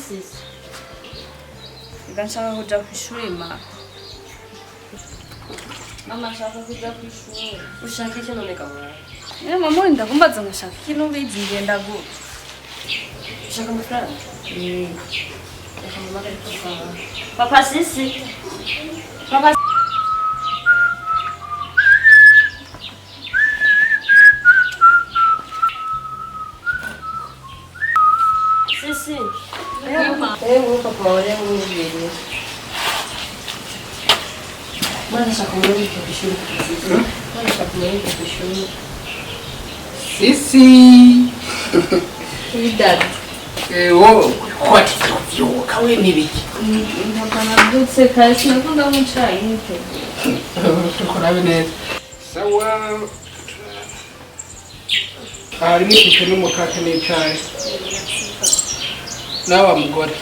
sisi. Nshaka kuja kwishuri ma. Mama ashaka kuja kwishuri. Ushaka iki none kabura? Mama ndakumbaza ngashaka iki nubizi ngenda gute. Ushaka amafaranga? Papa sisi. Papa sisi. Papa olha o vídeo. Manda essa comida que bicho. Manda essa comida que bicho. Sisi. Cuidado. Kwati kawe nibiki. Mpaka dutse kasi nakunda mucayi nite. Korabe neza. Sawa. Ari nifite n'umukate n'icayi. Nawa mugore.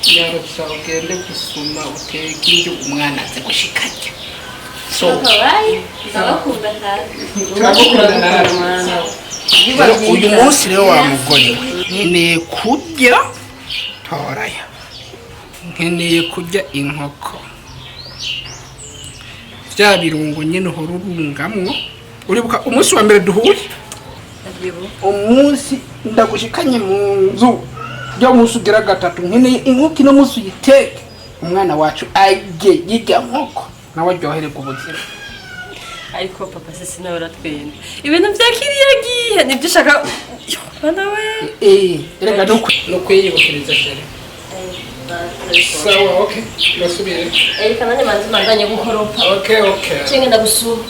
Yaro ugende gusuma uteke ibyo umwana aze gushikanya. So Kawaii, ndabakunda cyane. Turabukunda nawe. Uyu munsi rero wa mugore nkeneye kurya toraya. Nkeneye kurya inkoko. Bya birungo nyene horurungamwo. Uribuka umunsi wa mbere duhuye? Umunsi ndagushikanye mu nzu. Byo munsi ugira gatatu nkeneye inkoko no munsi yiteke. Umwana wacu ajye yijya nkoko. Nawe aryohere ku buzima. Ariko papa sisi nawe ratwenda. Ibintu byakiriye gihe nibyo ushaka. Bana we. Erega no kwiyibukiriza cyane. Sawa, okay. Nasubire. Kana ni manzi mandanye gukoropa. Okay. Cenge ndagusura.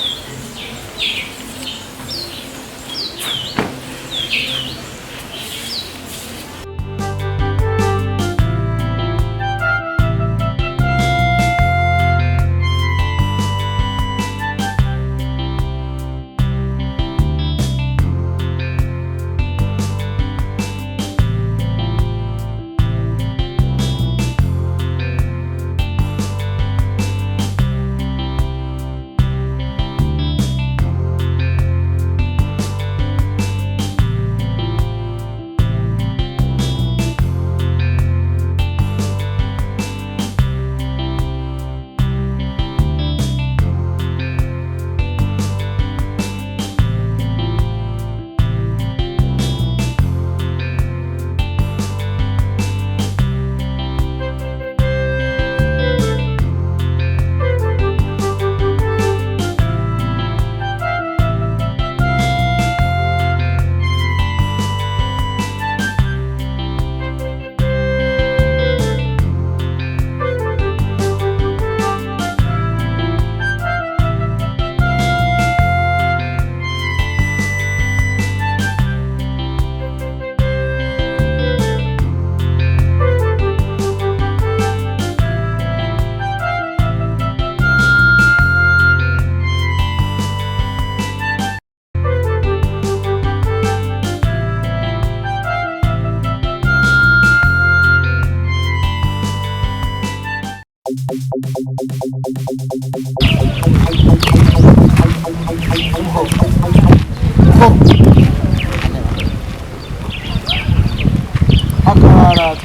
Akara.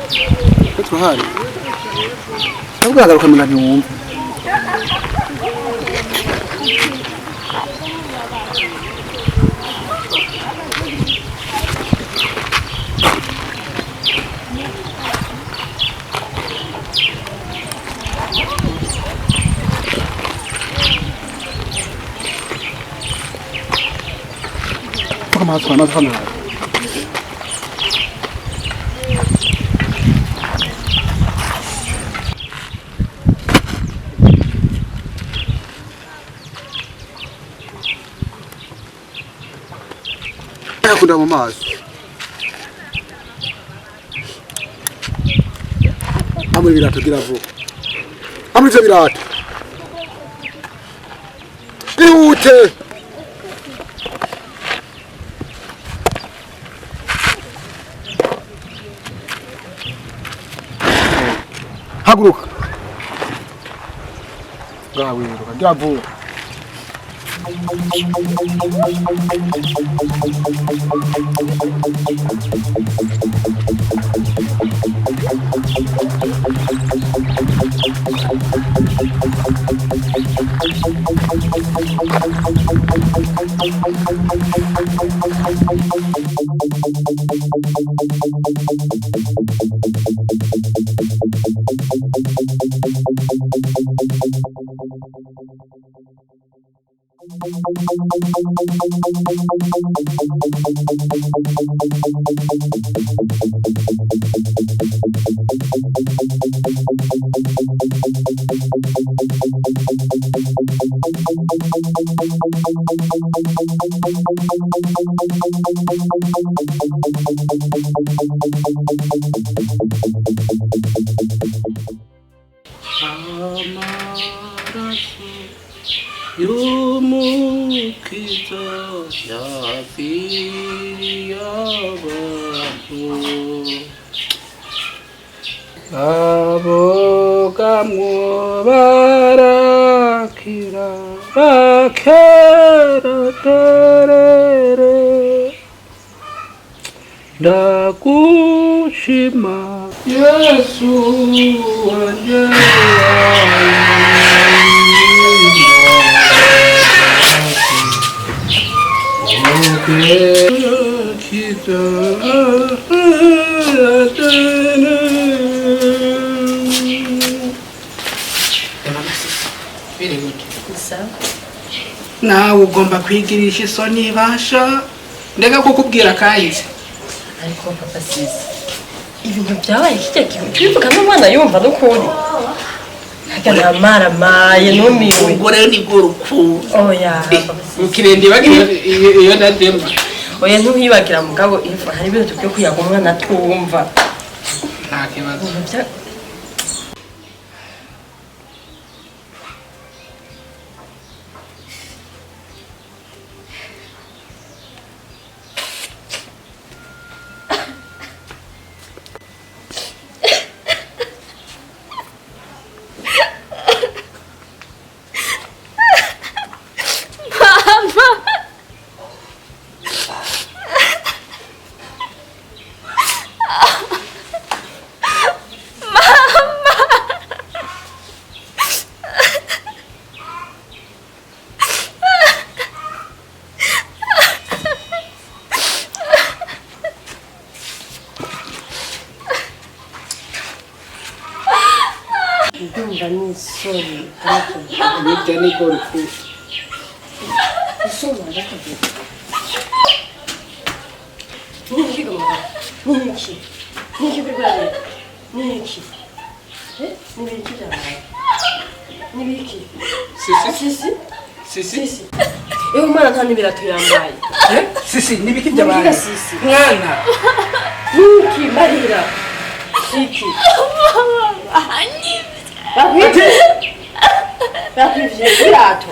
Turahari. Ntabwo agaruka mu ntiwumva. Kama hatu anafanya. Kuna mama. Amwe birato giravo. Amwe byo birato. Wihute. Haguruka. Gawe, giravo. Yumukiza yabiyababo abogamwo barakira bakera terere ndagushima Yesu wanje nawe ugomba kwigirisha isoni basha ndeka kukubwira kahise ariko papa sisi ibintu byabaye kijya kibivuga n'umwana yumva n'ukuri hagana maramaye numiwe ubwo rero ni bw'urukundo oya ukirende bagira iyo ndadema oya ntuhibagira mugabo ifu hari ibintu byo kuyaga umwana tumva nta kibazo Sorry, Nitani gorfu. Sorry, Niki gomba. Niki bibare. Niki. Niki jara. Niki. Sisi. Ewe mwana ntani birato yambaye. Sisi nibiki byabana. Mwana. Niki marira. Niki. Bakwivye birato.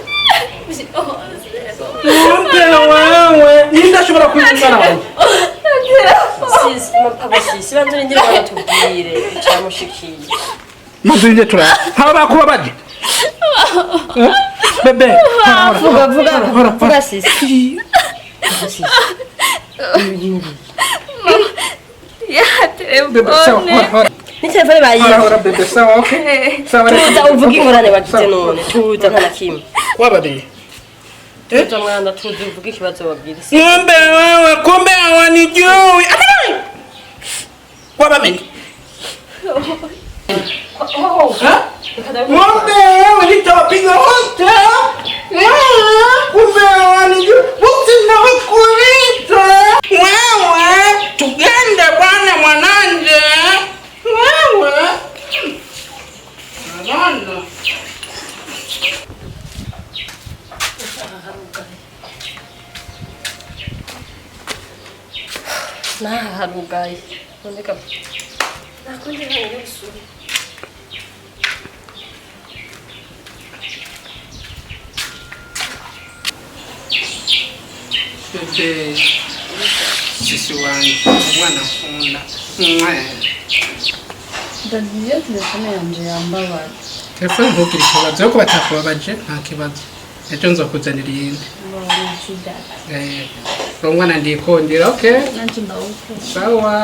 Wewe ndashobora kwizana wawe. Sisi papa sisi bantu ngira batubwire cyamushikiye. Mazunje tura. Haba kuba baje. Bebe. Vuga sisi. Sisi. Ya telefone. Ni telefone bayi. Hora bebe sawa okay. Sawa. Tuza uvuga ingorane bagize none. Tuza nta nakimwe. Wabade. Tuza mwana tuza uvuga ikibazo babwire. Ngombe wewe kumbe hawanijui. Wabameni. Ngombe wewe nitawapiga wote. Kumbe hawanijui. Wote na wakuita. Wewe tugende bwana mwananje. Wewe. Nalanda. Harugaye. Ndeka. Nakundi hano gusura. Bebe. Sisi wangu mwana nkunda. Ndagiye telefone yanje yambabaye. Telefone ntukiri kibazo yo ko batakubabaje nta kibazo. ejo nzokuzanira iyindi umwana ndikundira okay sawa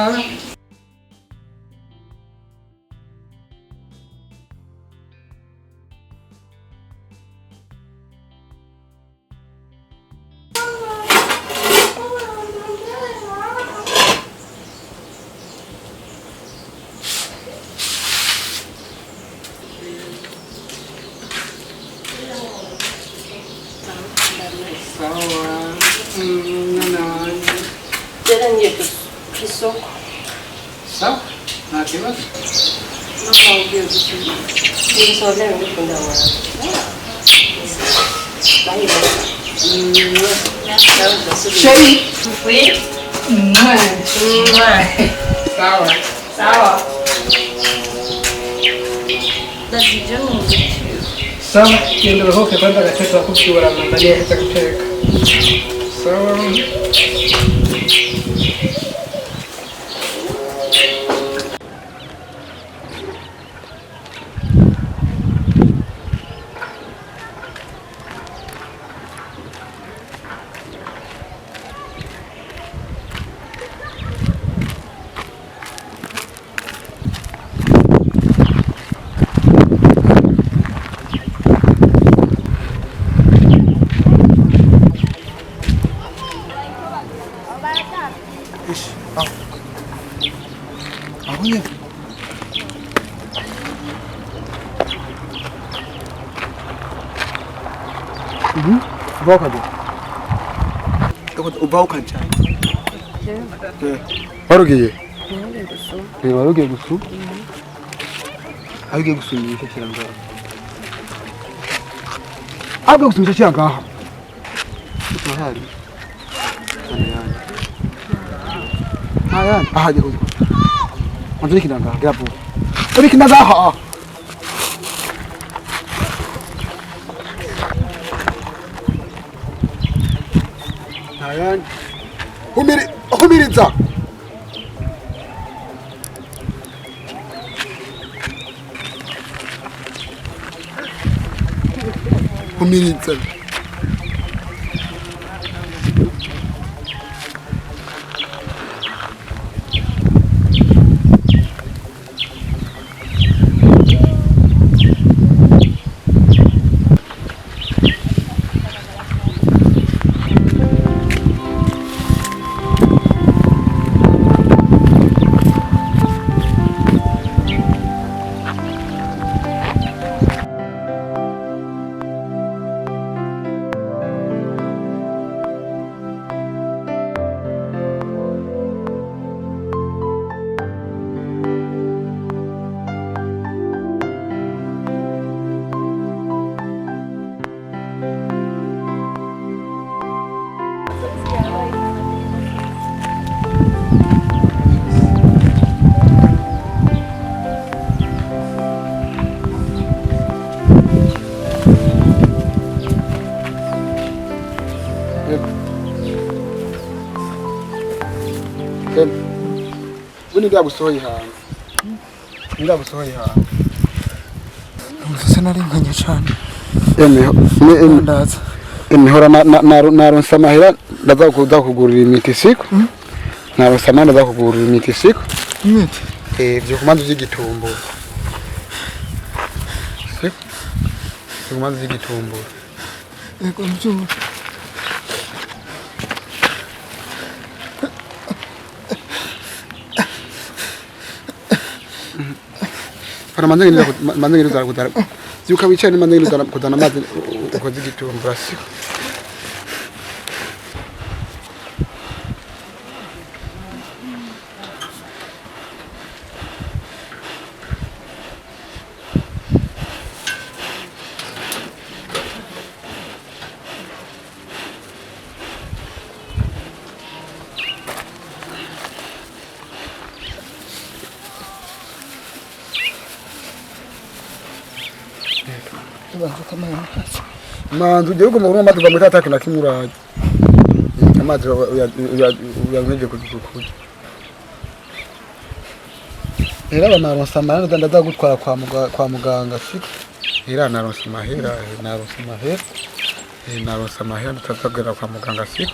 Sawa, nta kibazo. Mama ugiye gukina. Nisohora ngikunda wawe. Shei. Oui. Sawa. Sawa. Dasijoni. Sawa, kiende hoke kwanza gatatu akushura mandalia hata kuteka. Sawa. 아버님. Ubao kaje. Ubao kaje. warugiye warugiye gusu abigiye gusumisha kiranga abwo gusumisha kiranga ahari ayan aha je Anjani kiranga gapo Tapi kinaga ha ayan humiriza humiriza Buni ndagusohoye hanze. Ndagusohoye hanze. Sasa narenganya cyane. Ndaza. Hora naronsa amahera ndaza kugurira imiti siko. Naronsa amahera ndaza kugurira imiti siko. Imiti? Byo kumanza by'igitumbo. Siko. Kumanza by'igitumbo. Ego mbyumva. Para manzangira uzara kudara. Yuka wicaye ni manzangira uzara kudana amazi ukoze igitumbura siko. Manzu uje ugomba kunywa amazi bamwe tataki na kimuraje. Amazi uyanyeje kukukuja. Era banaronsa amahera ndaza gutwara kwa muganga siko. Era naronsa amahera. narose amahera tutazagera kwa muganga siko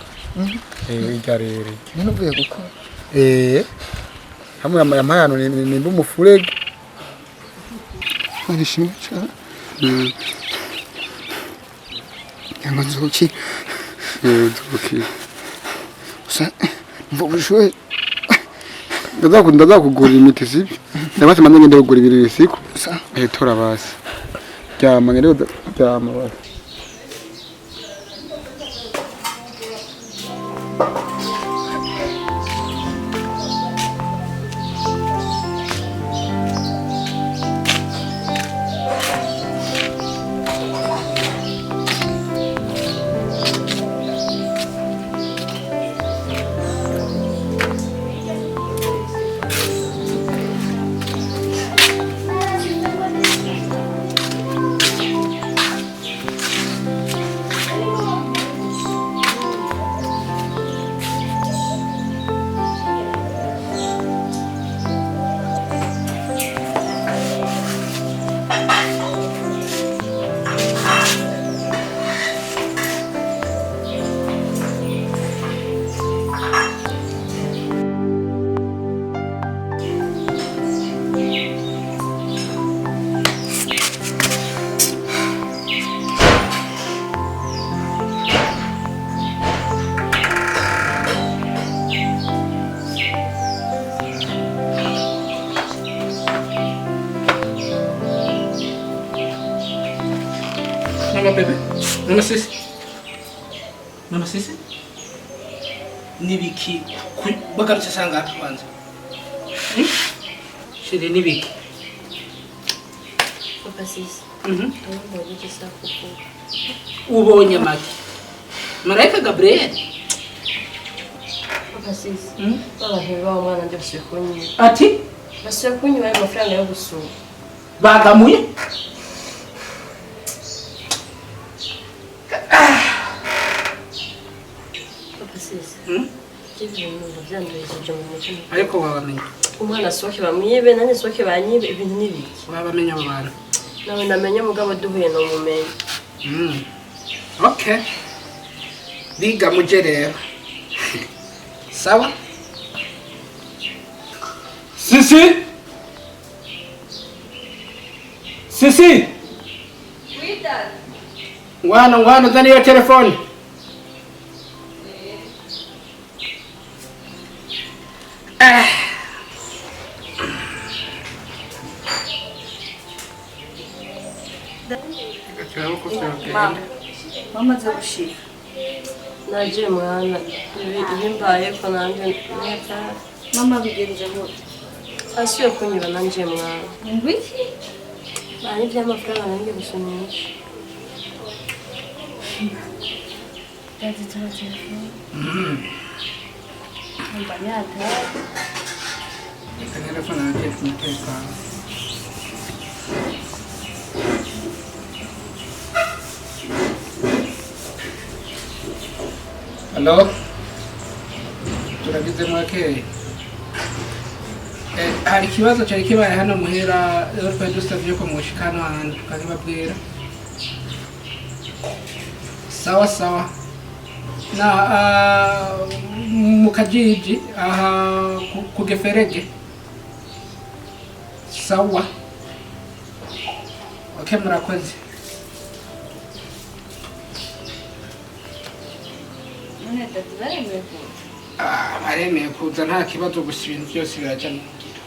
igarere none uvuye gukora hamwe amahano ni umufurege barishimye cyane yango nzoki usa mvubushoye ndazakugura imiti sibi ndabase manje ngende kugura ibiri siko tora basi ryama ngende ryama basi Mama bebe, mama sisi, nibiki bagarutse sanga kwanza shiri nibiki Papa sisi ubonye maki Marayika Gabriel Papa sisi abantu bawo mwana nje basukunyi ati basukunyi bari amafaranga yo gusura bagamuye ariko wabamenya umwana soke bamwibe nane soke banyibe ibintu nibiki wabamenya abo bantu nawe namenye mugabo duhuye no mumenye okay biga muje rero sawa Sisi Wita ngwana zani yo telefone Mama zagushika naje mwana ibimbaye ko nanje neta mama bigenze gute asiyo kunyura nanje mwana ngwiki bari by'amafaranga nange gusunisha Daddy telefone mbanyata telefone nanjye kumutekano Hello? Turagize mwakeye. Hari ikibazo cyari kibaye hano muhera rero twari dusabye ko mushikano hano tukababwira. Sawa. Na mukajiji aha kugeferege. Sawa. Okay murakoze. Aremeye kuza nta kibazo gusa ibintu byose birajya mu ngiro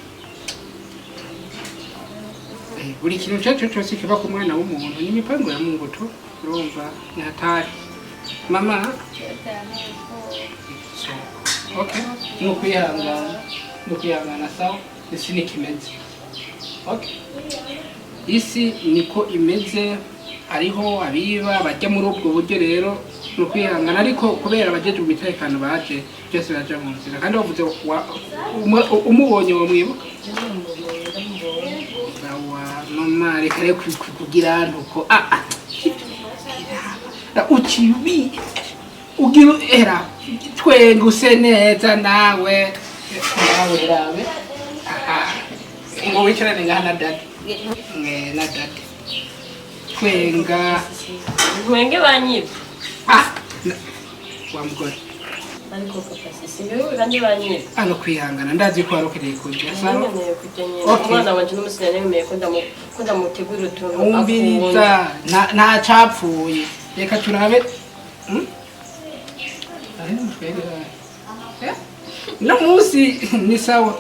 buri kintu cyose kiba ku mwana w'umuntu n'imipango ya Mungu tu urumva ni hatari mama okay nukwihangana sawa isi nikimeze okay isi niko imeze ariho abiba bajya muri ubwo buryo rero nukwihangana ariko kubera abajeje umutekano baje byose baje mu nzira kandi bavuze umubonye wa mwibuka mama reka rero kugira ntuko ukibi ugira era twenga use neza nawe rabe ngo wicarane ngana dadi na dadi twenga Mwenge banyibe wa mugore ariko papa sisi niwe kandi banyine ano kwihangana ndazi ko warokereye kujya sawa nkeneye kujya nyine umwana wanje n'umusore nemeye ko ndamutegurira utuntu umviriza nta capfuye reka turabe no munsi ni sawa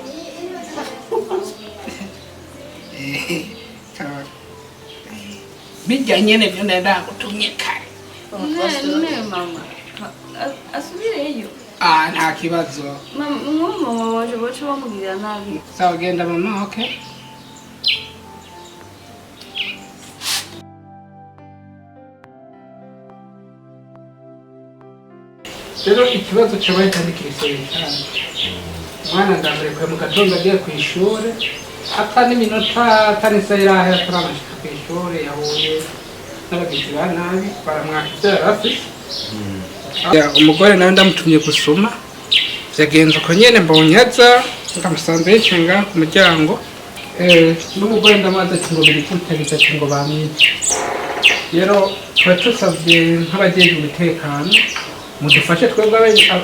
bijya nyene byo ndagutumye kare none mama asubireyo nta kibazo mama wanje boce bamugirira nabi sawa genda mama okay rero ikibazo cyabaye kandi kiriseye cyane umwana ndamurekuye mu gatondo agiye ku ishuri atari iminota atari isaha irahera atarabashika ku ishuri yahuye n'abagizi ba nabi baramwaka ibyo yari afite umugore nawe ndamutumye gusoma byagenze uko nyene mbonye aza ndamusanze yicaye ngaho ku muryango n'umugore ndamaze ati ngo biri kutariza ati ngo bamwice rero tuba tusabye nk'abajejwe umutekano mudufashe twebwe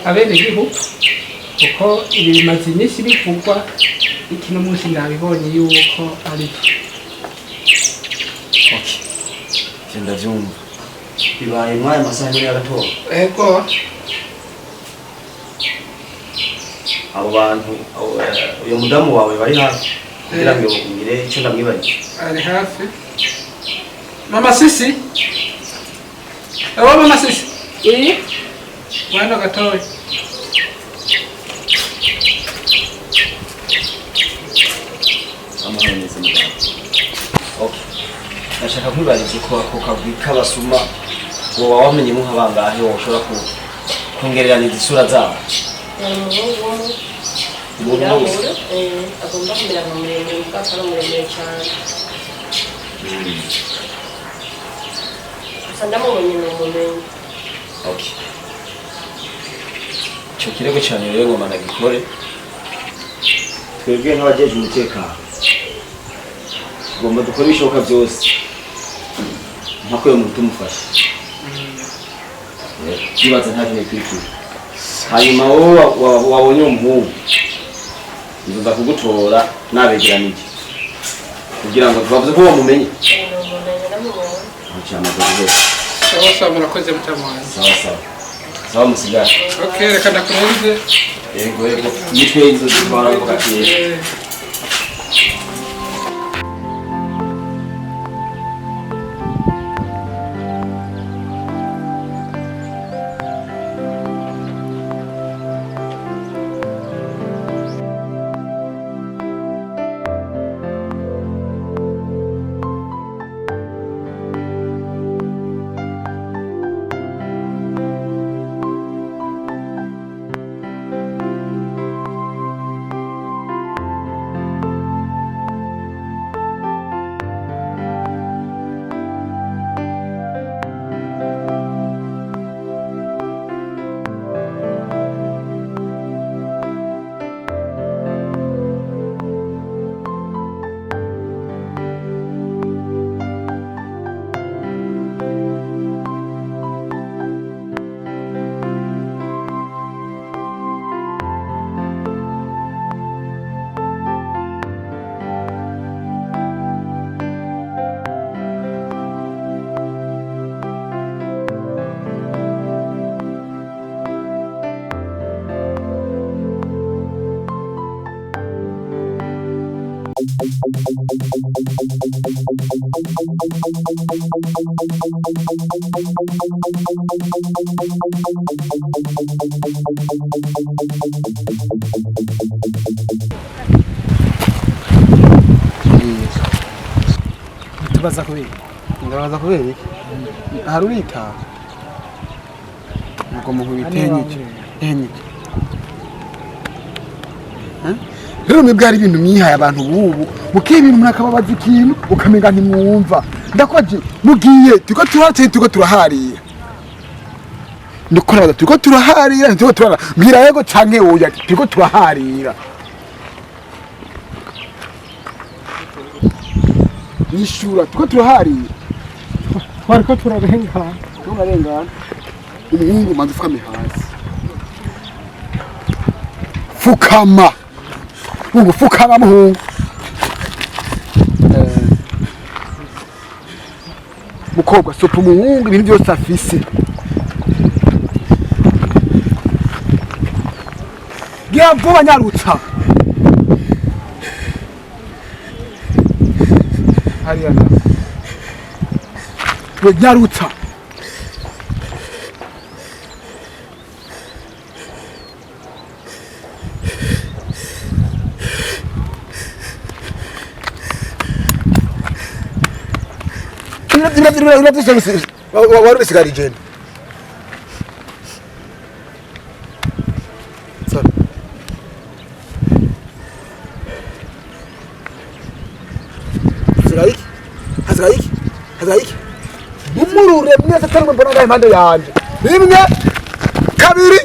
abenegihugu kuko ibi bimaze iminsi bivugwa iki no munsi ndabibonye yuko ari ndavyumva bibaye mwaya masaha muri agatora ego abo bantu uyo mudamu wawe bari hafi kugira ngo umire icyo ndamwibagiye ari hafi mama sisi mama sisi Mwana gatoya amahoro neza mugabo okay nashaka kwibariza ko ako kagwi k'abasuma wowe wamenye mu nk'abangahe wowe ushobora kongereraniza isura zabo agomba kumera nka muremure mukaka no muremure cyane gusa ndamubonye ni umumenyi okay icyo kirego cyane rero ngoma nagikore twebwe nk'abajeje umutekano tugomba dukora ibishoboka byose mpaka uyo muntu tumufashe yibaza nta kintu kwikira hanyuma wowe wabonye uwo muhungu nzoza kugutora nabegeranije kugira ngo tubavuze ko bamumenye sawa sawa murakoze mutamuhanzi sawa musigara okay reka ndakurenze yego nitwe inzo zitwara ngo gakiye Tubaza kubera ndabaza kubera hari urita nuko mu bitenyije rero mwebwe hari ibintu mwihaye abantu bubu mukiye ibintu munakababaza ikintu ukamenga ntimwumva ndakwaje mugiye turiko turaharira ndikora turiko turaharira turiko turara mbwira yego canke oya turiko turaharira nishura turiko turaharira twariko turarengana umuhungu manzi ufukame hasi fukama mungu fukama muhungu mukobwa sopa umuhungu ibintu byose afise gira vuba nyarutsa hariya na we nyarutsa Waru sigari jeni. Sorry. Hazariki. Umurure mwese cyangwa mbona ngaye impande yanje. Rimwe kabiri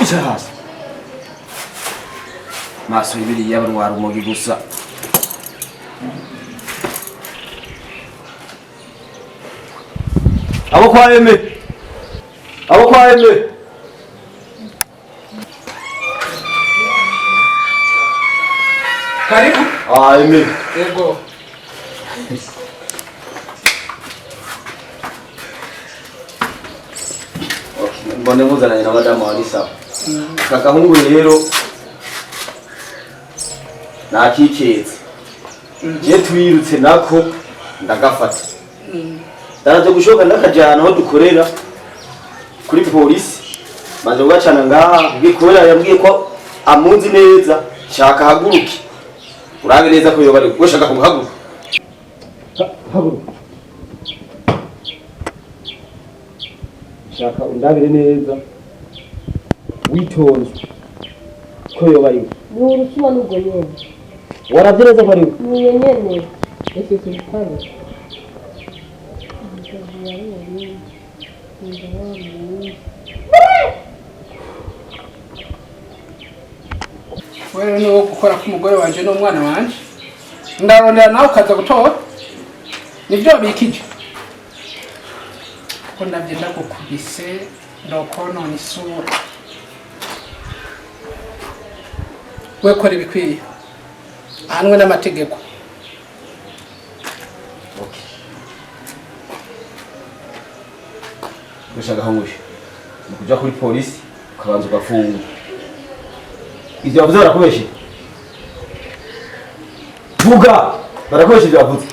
Ishahasi maso ibiri y'abarwara umugi gusa abo kwa eme Karibu. Eme Yego. mbone muzananye na madamu wari sawa kakahungu rero nakiketse je twirutse nako ndagafata daraje gushoka ndakajana aho dukorera kuri polisi maze ugacana ngaha ngikorera yambwiye ko amuzi neza shaka haguruki urabe neza ko yobari gushaka kuhaguruka haguruka shaka undabire neza witonze ko yobari n'urusuma n'ubwo nyene waravye neza ko ari ni nyene ese sultana wewe ni wo gukora k'umugore wanje n'umwana wanje ndarondera nawe ukaza gutora nibyo bikije ko ndavye ndagukubise ndokonona isura we kora ibikwiye ahanwe n'amategeko gushaka hangushe kuja kuri polisi ukabanza ugafunga ivyo bavuze barakubeshe vuga barakubeshe ivyo bavuze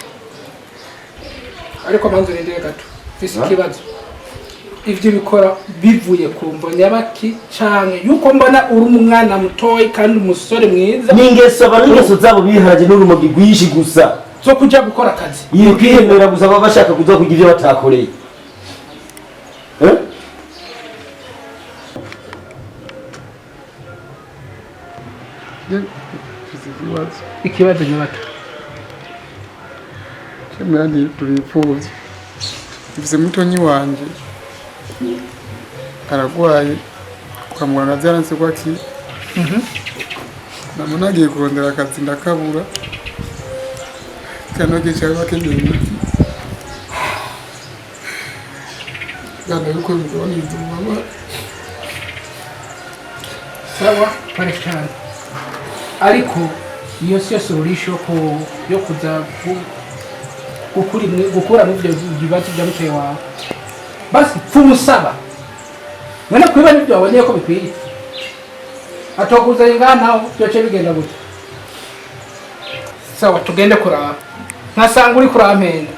ariko manzi rindire gato fisi ikibazo ivyo bikora bivuye ku mvo nyabaki canke yuko mbona uri umwana mutoyi kandi umusore mwiza n'ingeso n'ingeso zabo biharaje n'urumogi rwishi gusa zo kuja gukora akazi iyo kwihemera gusa baba bashaka kuza kugira ivyo batakoreye ikibazo nyabaki Chemani tulipfuza mfise mutonyi wanje aragwaye kwa muganga byaranse ko aki namuna agiye kurondera akazi ndakabura kanoge cyari bakeneye imiti gana yuko bibona izuma sawa pale cyane ariko iyo siyo solution ko yo kuza gukura mu byo bibazo bya mutwe wawe basi fumusaba mwene kwiba nibyo wabonye ko bikwiye atokuza ingana byoce bigenda gute sawa tugende kuraba nkasanga uri kurampenda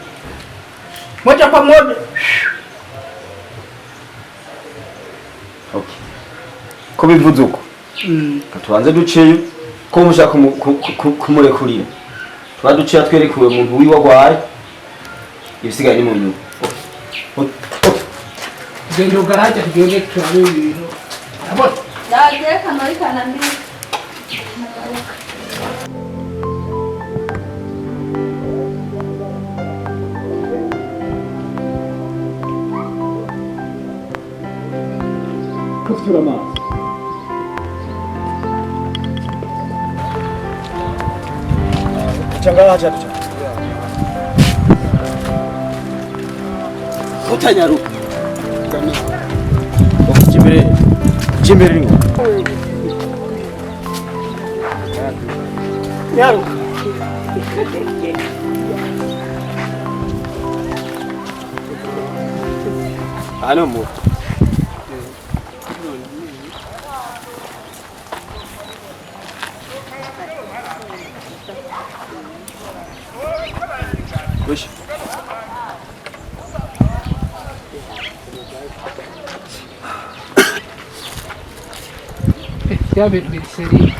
moja kwa moja okay ko bivuze uko katubanze duceyo ko mushaka kumurekurira twaduciye atwerekuwe umuntu wiwa gwaye ibisigaye ni mu nyuma genda ugaraje tugende turabe ibintu abona Dage kanori kanambi. Kuftura amazi. Changaha chacha. Utanyaru. Jimbere ni. Yaru. Ano mo. Wish. Ya bintu biri seri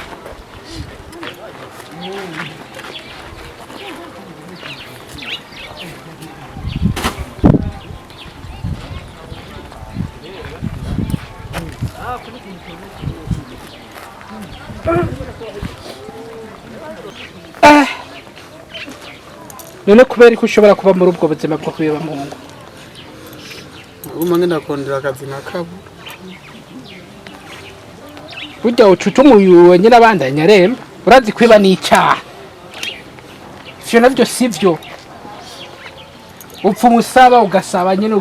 none kubera ko ushobora kuba muri ubwo buzima bwo kubiba mu ngo umange ndakondera akazi nakabo burya ucucumuye nyine abandanya aremba urazi kwiba n'icyaha ivyo navyo sivyo upfa umusaba ugasaba nyine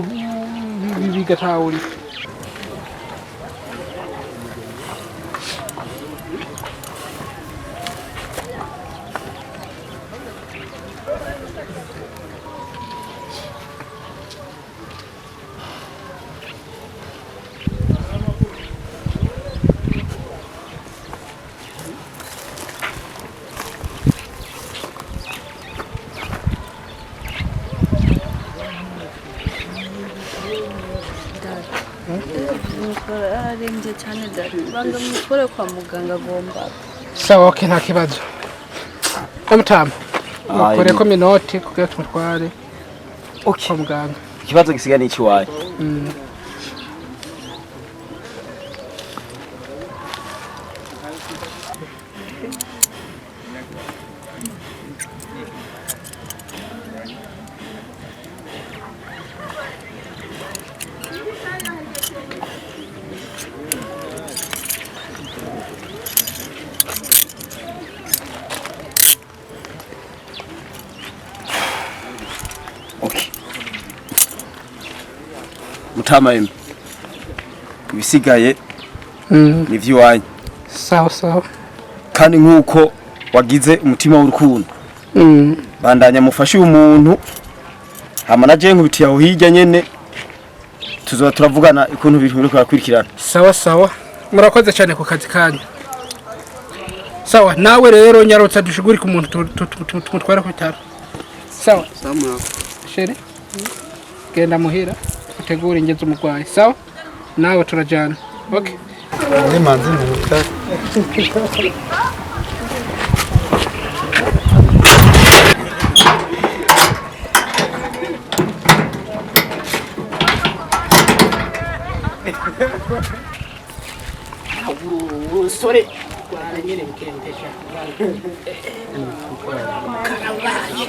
bigatahura arembye cyane dati banga mukore kwa muganga agomba sawa okay nta kibazo amutama ukore ko minoti kugira tumutware okay kwa muganga ikibazo gisigaye ni ikiwaye Mutama yeme ibisigaye ni vy'iwanyu sawa sawa kandi nkuko wagize umutima w'urukundo bandanya mufashe umuntu hama naje nkubitiye aho hirya nyene tuzoba turavugana ikuntu bintu biri kwirikirana sawa sawa murakoze cyane ku kazi kanyu sawa nawe rero nyarotsa dushuguri ku muntu tumutwara ku bitaro sawa sawa shere genda muhira utegura ingeze umugwayi sawa nawe turajana okay ni manzi nduka sore nyene bikendesha karabaye